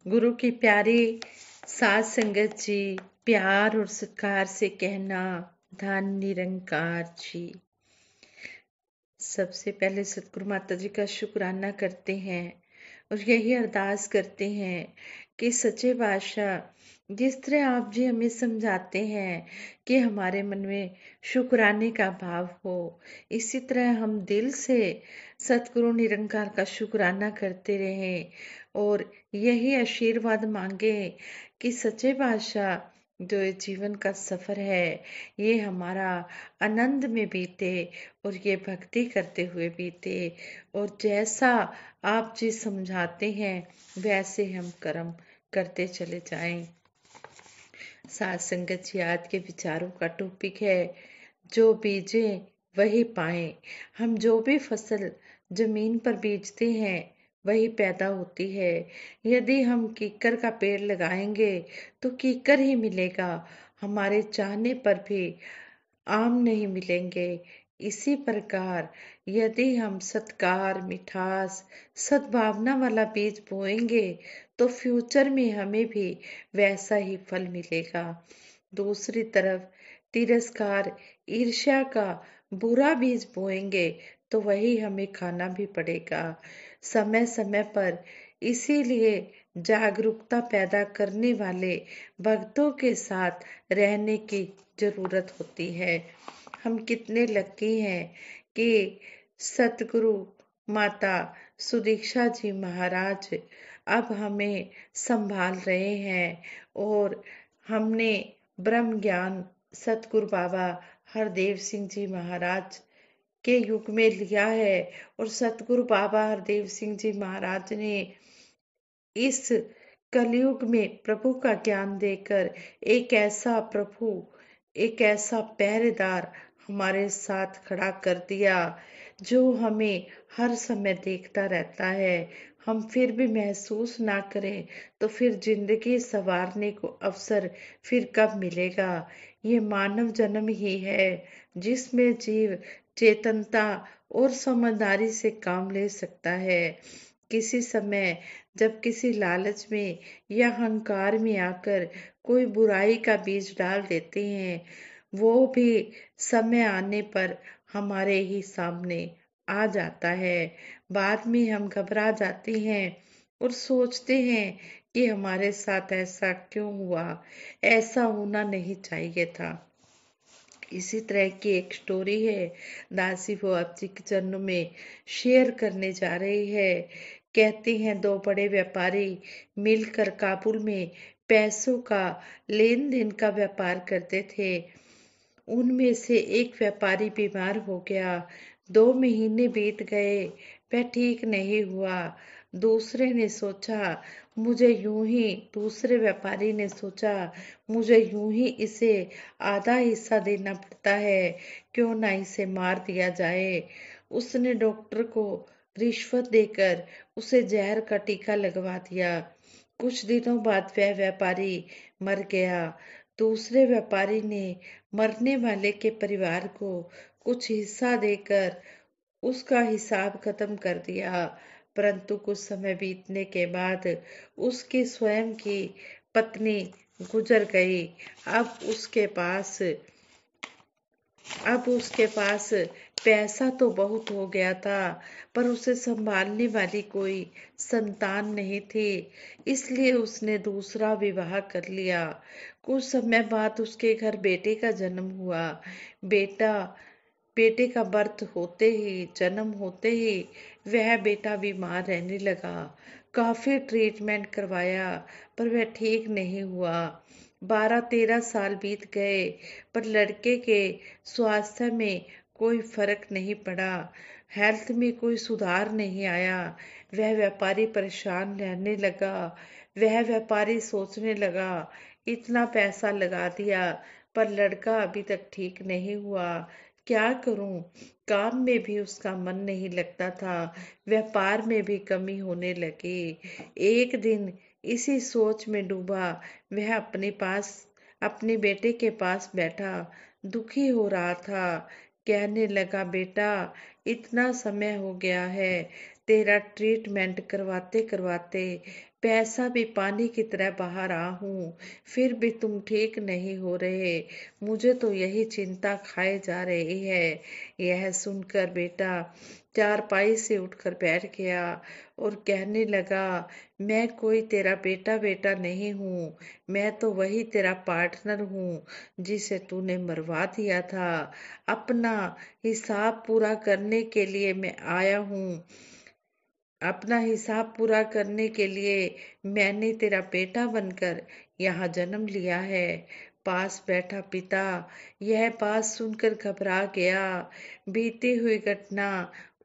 गुरु की प्यारी साध संगत जी, प्यार और सत्कार से कहना, धन निरंकार जी। सबसे पहले सतगुरु माता जी का शुक्राना करते हैं और यही अरदास करते हैं कि सच्चे बादशाह जिस तरह आप जी हमें समझाते हैं कि हमारे मन में शुक्राने का भाव हो, इसी तरह हम दिल से सतगुरु निरंकार का शुक्राना करते रहें और यही आशीर्वाद मांगे कि सच्चे बादशाह जो ये जीवन का सफर है ये हमारा आनंद में बीते और ये भक्ति करते हुए बीते और जैसा आप जी समझाते हैं वैसे हम कर्म करते चले जाएं। साध संगत जी, आज के विचारों का टॉपिक है जो बीजे वही पाए। हम जो भी फसल जमीन पर बीजते हैं वही पैदा होती है। यदि हम कीकर का पेड़ लगाएंगे तो कीकर ही मिलेगा, हमारे चाहने पर भी आम नहीं मिलेंगे। इसी प्रकार यदि हम सत्कार, मिठास, सद्भावना वाला बीज बोएंगे तो फ्यूचर में हमें भी वैसा ही फल मिलेगा। दूसरी तरफ तिरस्कार, ईर्ष्या का बुरा बीज बोएंगे तो वही हमें खाना भी पड़ेगा। समय समय पर इसीलिए जागरूकता पैदा करने वाले भक्तों के साथ रहने की जरूरत होती है। हम कितने लकी हैं कि सतगुरु माता सुदीक्षा जी महाराज अब हमें संभाल रहे हैं और हमने ब्रह्म ज्ञान सतगुरु बाबा हरदेव सिंह जी महाराज के युग में लिया है और सतगुरु बाबा हरदेव सिंह जी महाराज ने इस कलयुग में प्रभु का ज्ञान देकर एक ऐसा प्रभु, एक ऐसा पहरेदार हमारे साथ खड़ा कर दिया जो हमें हर समय देखता रहता है। हम फिर भी महसूस ना करें तो फिर जिंदगी संवारने को अवसर फिर कब मिलेगा। ये मानव जन्म ही है जिसमें जीव चेतनता और समझदारी से काम ले सकता है। किसी समय जब किसी लालच में या अहंकार में आकर कोई बुराई का बीज डाल देते हैं, वो भी समय आने पर हमारे ही सामने आ जाता है। बाद में हम घबरा जाते हैं और सोचते हैं कि हमारे साथ ऐसा क्यों हुआ, ऐसा होना नहीं चाहिए था। इसी तरह की एक स्टोरी है, दासी वो आप जी के चरणों में शेयर करने जा रही है। कहती हैं दो बड़े व्यापारी मिलकर काबुल में पैसों का लेन देन का व्यापार करते थे। उनमें से एक व्यापारी बीमार हो गया। 2 महीने बीत गए, वह ठीक नहीं हुआ। दूसरे व्यापारी ने सोचा मुझे यूं ही इसे आधा हिस्सा देना पड़ता है, क्यों ना इसे मार दिया जाए। उसने डॉक्टर को रिश्वत देकर उसे जहर का टीका लगवा दिया। कुछ दिनों बाद वह व्यापारी मर गया। दूसरे व्यापारी ने मरने वाले के परिवार को कुछ हिस्सा देकर उसका हिसाब खत्म कर दिया। परंतु कुछ समय बीतने के बाद उसकी स्वयं की पत्नी गुजर गई। अब उसके पास पैसा तो बहुत हो गया था, पर उसे संभालने वाली कोई संतान नहीं थी, इसलिए उसने दूसरा विवाह कर लिया। कुछ समय बाद उसके घर बेटे का जन्म हुआ। बेटा बेटे का जन्म होते ही वह बेटा बीमार रहने लगा। काफी ट्रीटमेंट करवाया पर वह ठीक नहीं हुआ। 12-13 साल बीत गए पर लड़के के स्वास्थ्य में कोई फर्क नहीं पड़ा, हेल्थ में कोई सुधार नहीं आया। वह व्यापारी परेशान रहने लगा। वह व्यापारी सोचने लगा इतना पैसा लगा दिया पर लड़का अभी तक ठीक नहीं हुआ, क्या करूं। काम में भी उसका मन नहीं लगता था, व्यापार में भी कमी होने लगी। एक दिन इसी सोच में डूबा वह अपने बेटे के पास बैठा दुखी हो रहा था। कहने लगा बेटा, इतना समय हो गया है, तेरा ट्रीटमेंट करवाते करवाते पैसा भी पानी की तरह बहा रहा हूँ, फिर भी तुम ठीक नहीं हो रहे। मुझे तो यही चिंता खाए जा रही है। यह सुनकर बेटा चारपाई से उठकर बैठ गया और कहने लगा, मैं कोई तेरा बेटा बेटा नहीं हूँ, मैं तो वही तेरा पार्टनर हूँ जिसे तूने मरवा दिया था। अपना हिसाब पूरा करने के लिए मैं आया हूँ। अपना हिसाब पूरा करने के लिए मैंने तेरा बेटा बनकर यहाँ जन्म लिया है। पास बैठा पिता यह बात सुनकर घबरा गया। बीती हुई घटना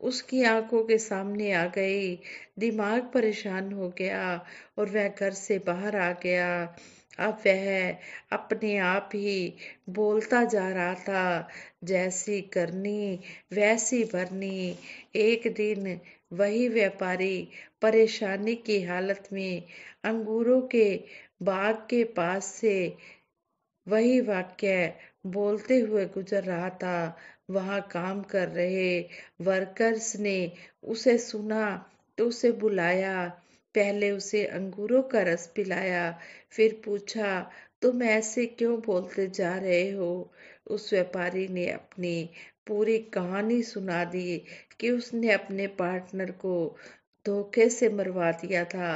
उसकी आंखों के सामने आ गई। दिमाग परेशान हो गया और वह घर से बाहर आ गया। अब वह अपने आप ही बोलता जा रहा था, जैसी करनी वैसी भरनी। एक दिन वही व्यापारी परेशानी की हालत में अंगूरों के बाग के पास से वही वाक्य बोलते हुए गुजर रहा था। वहां काम कर रहे वर्कर्स ने उसे सुना तो उसे बुलाया। पहले उसे अंगूरों का रस पिलाया, फिर पूछा, तुम ऐसे क्यों बोलते जा रहे हो। उस व्यापारी ने अपनी पूरी कहानी सुना दी कि उसने अपने पार्टनर को धोखे से मरवा दिया था।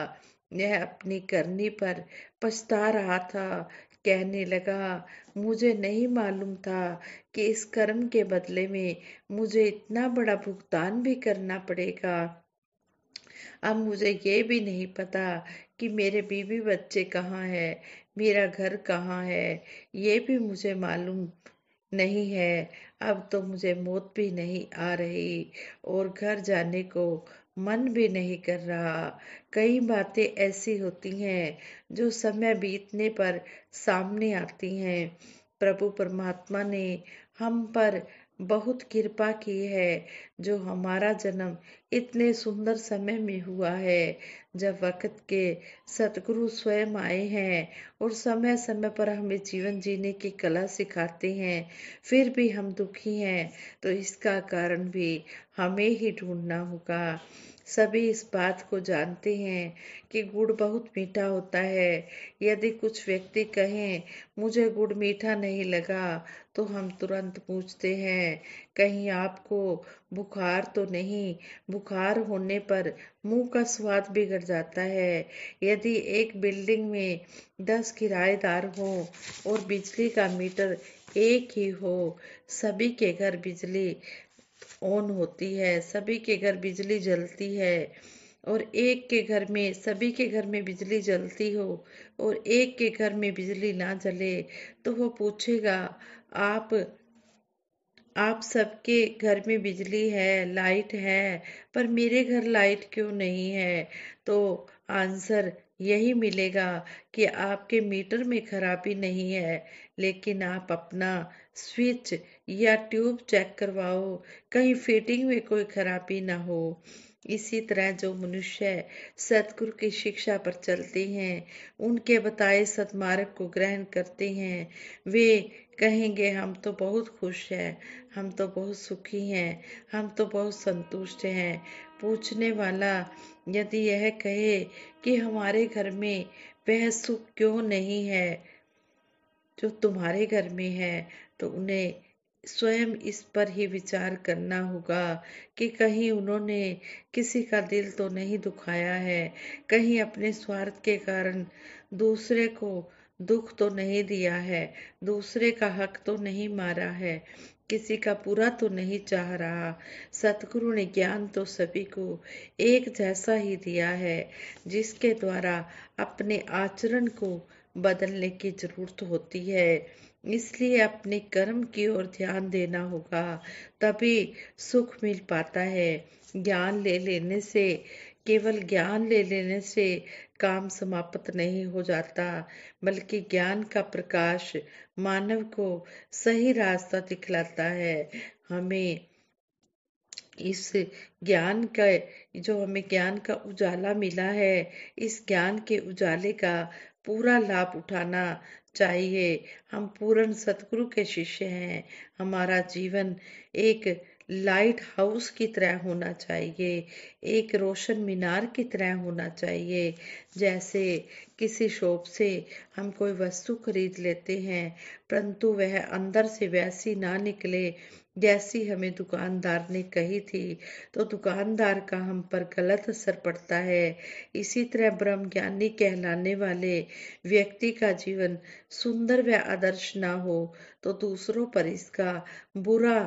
यह अपनी करनी पर पछता रहा था। कहने लगा, मुझे नहीं मालूम था कि इस कर्म के बदले में मुझे इतना बड़ा भुगतान भी करना पड़ेगा। अब मुझे ये भी नहीं पता कि मेरे बीवी बच्चे कहाँ है, मेरा घर कहाँ है, ये भी मुझे मालूम नहीं है। अब तो मुझे मौत भी नहीं आ रही और घर जाने को मन भी नहीं कर रहा। कई बातें ऐसी होती हैं जो समय बीतने पर सामने आती हैं। प्रभु परमात्मा ने हम पर बहुत कृपा की है, जो हमारा जन्म इतने सुंदर समय में हुआ है, जब वक्त के सतगुरु स्वयं आए हैं और समय समय पर हमें जीवन जीने की कला सिखाते हैं। फिर भी हम दुखी हैं, तो इसका कारण भी हमें ही ढूंढना होगा। सभी इस बात को जानते हैं कि गुड़ बहुत मीठा होता है। यदि कुछ व्यक्ति कहें, मुझे गुड़ मीठा नहीं लगा, तो हम तुरंत पूछते हैं, कहीं आपको बुखार तो नहीं। बुखार होने पर मुंह का स्वाद बिगड़ जाता है। यदि एक बिल्डिंग में 10 किराएदार हो और बिजली का मीटर एक ही हो, सभी के घर बिजली ऑन होती है, सभी के घर बिजली जलती है, और एक के घर में सभी के घर में बिजली जलती हो और एक के घर में बिजली ना जले, तो वो पूछेगा, आप आप सबके घर में बिजली है, लाइट है, पर मेरे घर लाइट क्यों नहीं है। तो आंसर यही मिलेगा कि आपके मीटर में खराबी नहीं है, लेकिन आप अपना स्विच या ट्यूब चेक करवाओ, कहीं फिटिंग में कोई खराबी ना हो। इसी तरह जो मनुष्य सतगुरु की शिक्षा पर चलते हैं, उनके बताए सद्मार्ग को ग्रहण करते हैं, वे कहेंगे, हम तो बहुत खुश हैं, हम तो बहुत सुखी हैं, हम तो बहुत संतुष्ट हैं। पूछने वाला यदि यह कहे कि हमारे घर में वह सुख क्यों नहीं है जो तुम्हारे घर में है, तो उन्हें स्वयं इस पर ही विचार करना होगा कि कहीं उन्होंने किसी का दिल तो नहीं दुखाया है, कहीं अपने स्वार्थ के कारण दूसरे को दुख तो नहीं दिया है, दूसरे का हक तो नहीं मारा है, किसी का बुरा तो नहीं चाह रहा। सतगुरु ने ज्ञान तो सभी को एक जैसा ही दिया है, जिसके द्वारा अपने आचरण को बदलने की जरूरत होती है। इसलिए अपने कर्म की ओर ध्यान देना होगा, तभी सुख मिल पाता है। ज्ञान ले लेने से केवल ज्ञान ले लेने से काम समाप्त नहीं हो जाता, बल्कि ज्ञान का प्रकाश मानव को सही रास्ता दिखलाता है। हमें इस ज्ञान का जो हमें ज्ञान का उजाला मिला है, इस ज्ञान के उजाले का पूरा लाभ उठाना चाहिए। हम पूर्ण सतगुरु के शिष्य हैं। हमारा जीवन एक लाइट हाउस की तरह होना चाहिए, एक रोशन मीनार की तरह होना चाहिए। जैसे किसी शॉप से हम कोई वस्तु खरीद लेते हैं, परंतु वह अंदर से वैसी ना निकले जैसी हमें दुकानदार ने कही थी, तो दुकानदार का हम पर गलत असर पड़ता है। इसी तरह ब्रह्मज्ञानी कहलाने वाले व्यक्ति का जीवन सुंदर व आदर्श ना हो तो दूसरों पर इसका बुरा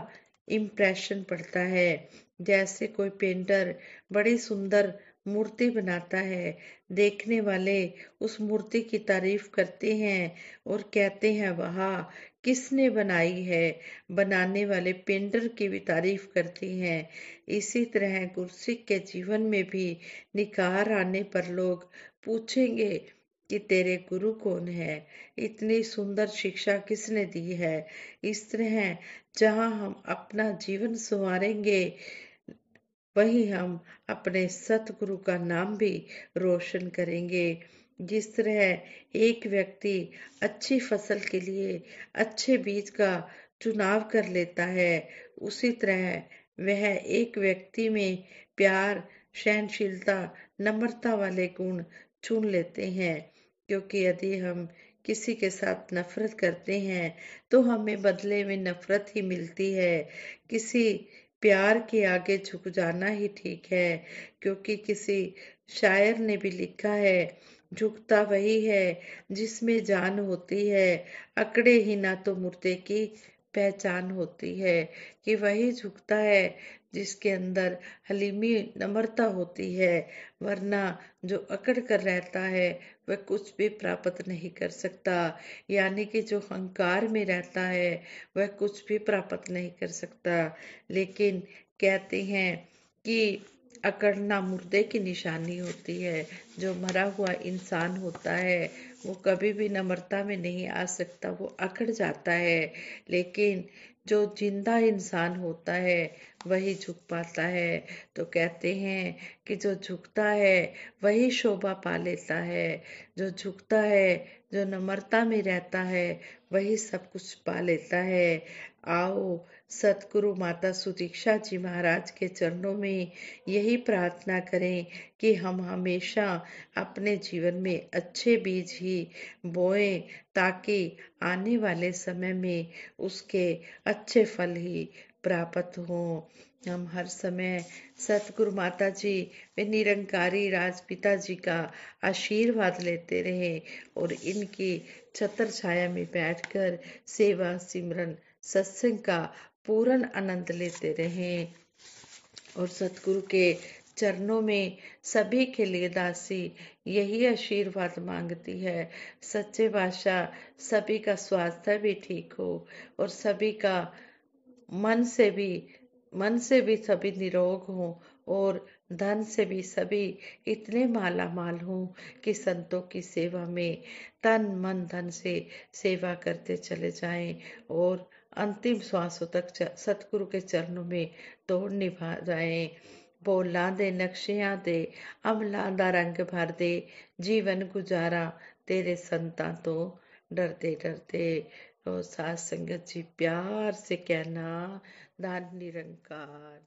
इम्प्रेशन पड़ता है। जैसे कोई पेंटर बड़ी सुंदर मूर्ति बनाता है, देखने वाले उस मूर्ति की तारीफ करते हैं और कहते हैं वाह, किसने बनाई है, बनाने वाले पेंटर की भी तारीफ करते हैं। इसी तरह गुरसिक के जीवन में भी निखार आने पर लोग पूछेंगे कि तेरे गुरु कौन है, इतनी सुंदर शिक्षा किसने दी है। इस तरह जहाँ हम अपना जीवन संवारेंगे, वहीं हम अपने सतगुरु का नाम भी रोशन करेंगे। जिस तरह एक व्यक्ति अच्छी फसल के लिए अच्छे बीज का चुनाव कर लेता है, उसी तरह वह एक व्यक्ति में प्यार, सहनशीलता, नम्रता वाले गुण चुन लेते हैं। क्योंकि यदि हम किसी के साथ नफरत करते हैं तो हमें बदले में नफरत ही मिलती है। किसी प्यार के आगे झुक जाना ही ठीक है, क्योंकि किसी शायर ने भी लिखा है, झुकता वही है जिसमें जान होती है, अकड़े ही ना तो मुर्दे की पहचान होती है। कि वही झुकता है जिसके अंदर हलीमी नम्रता होती है, वरना जो अकड़ कर रहता है वह कुछ भी प्राप्त नहीं कर सकता। यानी कि जो अहंकार में रहता है वह कुछ भी प्राप्त नहीं कर सकता। लेकिन कहते हैं कि अकड़ना मुर्दे की निशानी होती है। जो मरा हुआ इंसान होता है वो कभी भी नम्रता में नहीं आ सकता, वो अकड़ जाता है। लेकिन जो जिंदा इंसान होता है वही झुक पाता है। तो कहते हैं कि जो झुकता है वही शोभा पा लेता है, जो झुकता है, जो नम्रता में रहता है, वही सब कुछ पा लेता है। आओ सतगुरु माता सुदीक्षा जी महाराज के चरणों में यही प्रार्थना करें कि हम हमेशा अपने जीवन में अच्छे बीज ही बोएं, ताकि आने वाले समय में उसके अच्छे फल ही प्राप्त हों। हम हर समय सतगुरु माता जी व निरंकारी राजपिता जी का आशीर्वाद लेते रहें और इनकी छत्र छाया में बैठकर सेवा, सिमरन, सत्संग का पूर्ण आनंद लेते रहें। और सतगुरु के चरणों में सभी के लिए दासी यही आशीर्वाद मांगती है, सच्चे बादशाह सभी का स्वास्थ्य भी ठीक हो और सभी का मन से भी मन से भी सभी निरोग हों और धन से भी सभी इतने माला माल हों कि संतों की सेवा में तन मन धन से सेवा करते चले जाएं और अंतिम श्वासों तक सतगुरु के चरणों में दौड़ निभा जाएं। बोला दे नक्शियां दे, अमला दा रंग भर दे, जीवन गुजारा तेरे संतां तो डरते डरते। और साथ संगत जी प्यार से कहना, धन निरंकार।